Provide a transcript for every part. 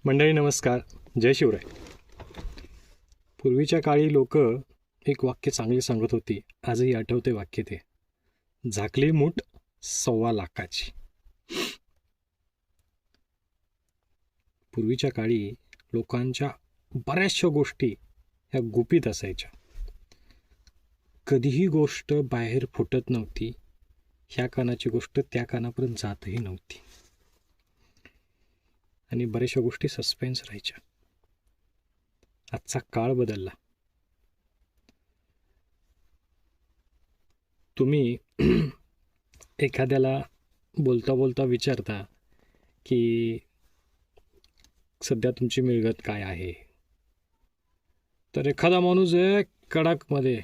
मंडळी नमस्कार, जय शिवराय. पूर्वीच्या काळी लोक एक वाक्य चांगले सांगत होती, आजही आठवते वाक्य ते. झाकली मूठ 1.25 लाखाची. पूर्वीच्या काळी लोकांच्या बऱ्याचशा गोष्टी ह्या गुपित असायच्या. कधीही गोष्ट बाहेर फुटत नव्हती, ह्या कानाची गोष्ट त्या कानापर्यंत जातही नव्हती आणि बऱ्याचशा गोष्टी सस्पेन्स राहायच्या. आजचा काळ बदलला. तुम्ही एखाद्याला बोलता बोलता विचारता की सध्या तुमची मिळकत काय आहे, तर एखादा माणूस आहे कडकमध्ये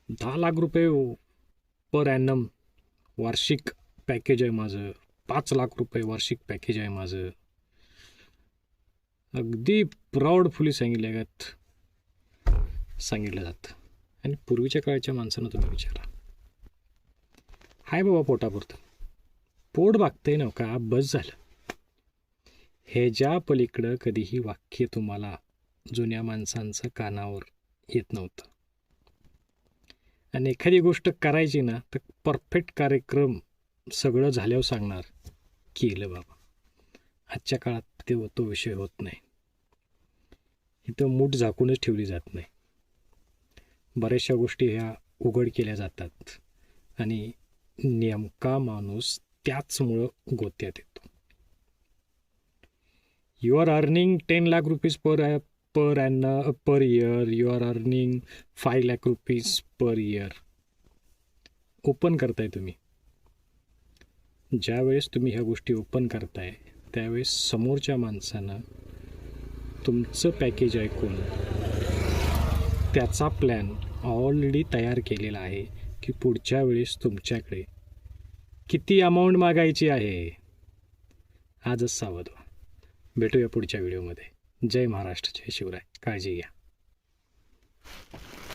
10 लाख रुपये पर ॲनम वार्षिक पॅकेज आहे माझं, 5 लाख रुपये वार्षिक पॅकेज आहे माझं. अगदी प्राऊडफुली सांगितलं जातं. आणि पूर्वीच्या काळच्या माणसानं तुम्ही विचारा, हाय बाबा पोटापुरतं, पोट बागतंय ना का, बस झालं. ह्याच्या पलीकडं कधीही वाक्य तुम्हाला जुन्या माणसांचं कानावर येत नव्हतं. आणि एखादी गोष्ट करायची ना तर परफेक्ट कार्यक्रम सगळं झाल्यावर सांगणार, केलं बाबा. आजच्या काळात तो विषय होत नाही. इथं मूठ झाकूनच ठेवली जात नाही. बऱ्याचशा गोष्टी ह्या उघड केल्या जातात आणि नेमका माणूस त्याचमुळं गोत्यात येतो. You are earning 10 lakh rupees per year, you are earning 5 lakh rupees per year. Open करताय तुम्ही. ज्यावेळेस तुम्ही ह्या गोष्टी ओपन करताय त्यावेळेस समोरच्या माणसानं तुमचं पॅकेज ऐकून त्याचा प्लॅन ऑलरेडी तयार केलेला आहे की पुढच्या वेळेस तुमच्याकडे किती अमाऊंट मागायची आहे. आजच सावध व्हा. भेटूया पुढच्या व्हिडिओमध्ये. जय महाराष्ट्र, जय शिवराय. काळजी घ्या.